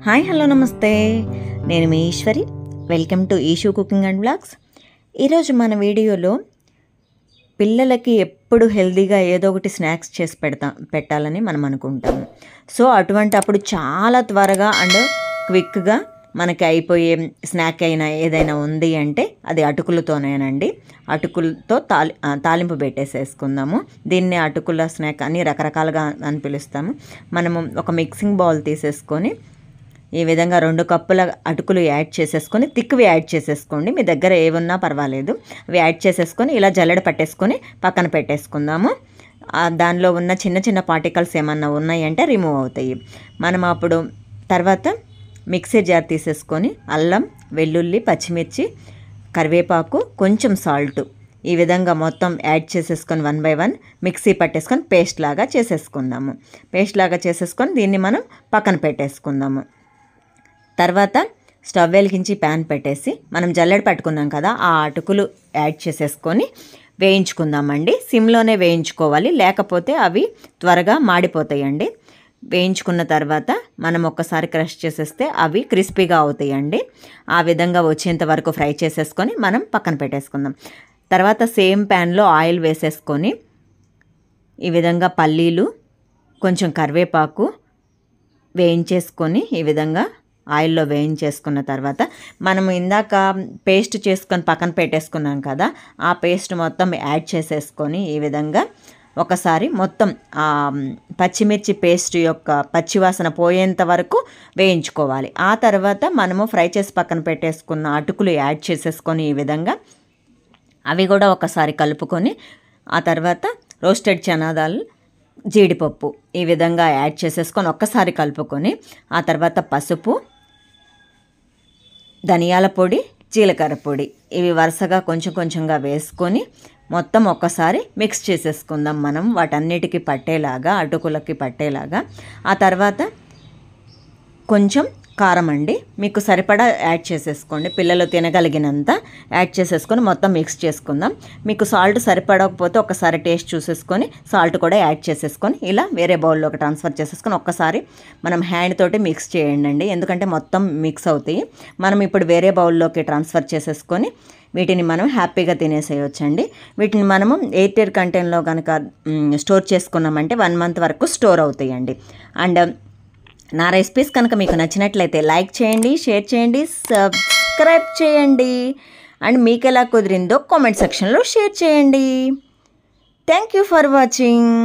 Hi hello నమస్తే, నేను మీ Eshwari. Welcome to Eshu cooking and blogs. ఈరోజు మన వీడియోలో పిల్లలకి ఎప్పుడు హెల్తీగా ఏదో ఒకటి స్నాక్స్ చేసి పెట్టాలని మనం అనుకుంటాము. సో అటువంటి అప్పుడు చాలా త్వరగా అండ్ క్విక్గా మనకి అయిపోయే స్నాక్ అయినా ఏదైనా ఉంది అంటే అది అటుకులతోనేనండి. అటుకులతో తాలింపు పెట్టేసేసుకుందాము. దీన్ని అటుకుల స్నాక్ అని రకరకాలుగా అని పిలుస్తాము. మనము ఒక మిక్సింగ్ బౌల్ తీసేసుకొని ఈ విధంగా 2 కప్పుల అటుకులు యాడ్ చేసేసుకొని, తిక్కువి యాడ్ చేసేసుకోండి, మీ దగ్గర ఏమున్నా పర్వాలేదు. అవి యాడ్ చేసేసుకొని ఇలా జల్లెడ పట్టేసుకొని పక్కన పెట్టేసుకుందాము. దానిలో ఉన్న చిన్న చిన్న పార్టికల్స్ ఏమన్నా ఉన్నాయంటే రిమూవ్ అవుతాయి. మనం అప్పుడు తర్వాత మిక్సీ జార్ తీసేసుకొని అల్లం, వెల్లుల్లి, పచ్చిమిర్చి, కరివేపాకు, కొంచెం సాల్ట్ ఈ విధంగా మొత్తం యాడ్ చేసేసుకొని 1 by 1 మిక్సీ పట్టేసుకొని పేస్ట్ లాగా చేసేసుకుందాము. పేస్ట్ లాగా చేసేసుకొని దీన్ని మనం పక్కన పెట్టేసుకుందాము. తర్వాత స్టవ్ వెలిగించి ప్యాన్ పెట్టేసి మనం జల్లెడ పట్టుకున్నాం కదా, ఆ అటుకులు యాడ్ చేసేసుకొని వేయించుకుందామండి. సిమ్లోనే వేయించుకోవాలి, లేకపోతే అవి త్వరగా మాడిపోతాయండి. వేయించుకున్న తర్వాత మనం ఒక్కసారి క్రష్ చేసేస్తే అవి క్రిస్పీగా అవుతాయండి. ఆ విధంగా వచ్చేంత వరకు ఫ్రై చేసేసుకొని మనం పక్కన పెట్టేసుకుందాం. తర్వాత సేమ్ ప్యాన్లో ఆయిల్ వేసేసుకొని ఈ విధంగా పల్లీలు, కొంచెం కరివేపాకు వేయించేసుకొని ఈ విధంగా ఆయిల్లో వేయించేసుకున్న తర్వాత మనం ఇందాక పేస్ట్ చేసుకొని పక్కన పెట్టేసుకున్నాం కదా, ఆ పేస్ట్ మొత్తం యాడ్ చేసేసుకొని ఈ విధంగా ఒకసారి మొత్తం పచ్చిమిర్చి పేస్ట్ యొక్క పచ్చివాసన పోయేంత వరకు వేయించుకోవాలి. ఆ తర్వాత మనము ఫ్రై చేసి పక్కన పెట్టేసుకున్న అటుకులు యాడ్ చేసేసుకొని ఈ విధంగా అవి కూడా ఒకసారి కలుపుకొని, ఆ తర్వాత రోస్టెడ్ చనాదాలు, జీడిపప్పు ఈ విధంగా యాడ్ చేసేసుకొని ఒక్కసారి కలుపుకొని, ఆ తర్వాత పసుపు, ధనియాల పొడి, జీలకర్ర పొడి ఇవి వరుసగా కొంచెం కొంచెంగా వేసుకొని మొత్తం ఒక్కసారి మిక్స్ చేసేసుకుందాం మనం, వాటన్నిటికీ పట్టేలాగా, అటుకులకి పట్టేలాగా. ఆ తర్వాత కొంచెం కారం అండి, మీకు సరిపడా యాడ్ చేసేసుకోండి, పిల్లలు తినగలిగినంత యాడ్ చేసేసుకొని మొత్తం మిక్స్ చేసుకుందాం. మీకు సాల్ట్ సరిపడకపోతే ఒకసారి టేస్ట్ చూసేసుకొని సాల్ట్ కూడా యాడ్ చేసేసుకొని ఇలా వేరే బౌల్లోకి ట్రాన్స్ఫర్ చేసేసుకొని ఒక్కసారి మనం హ్యాండ్ తోటి మిక్స్ చేయండి, ఎందుకంటే మొత్తం మిక్స్ అవుతాయి. మనం ఇప్పుడు వేరే బౌల్లోకి ట్రాన్స్ఫర్ చేసేసుకొని వీటిని మనం హ్యాపీగా తినేసేయొచ్చండి. వీటిని మనము ఎయిర్ కంటైనర్లో కనుక స్టోర్ చేసుకున్నామంటే 1 month వరకు స్టోర్ అవుతాయండి. అండ్ నా రెసిపీస్ కనుక మీకు నచ్చినట్లయితే లైక్ చేయండి, షేర్ చేయండి, సబ్స్క్రైబ్ చేయండి, అండ్ మీకు ఎలా కుదిరిందో కామెంట్ సెక్షన్లో షేర్ చేయండి. Thank you for watching.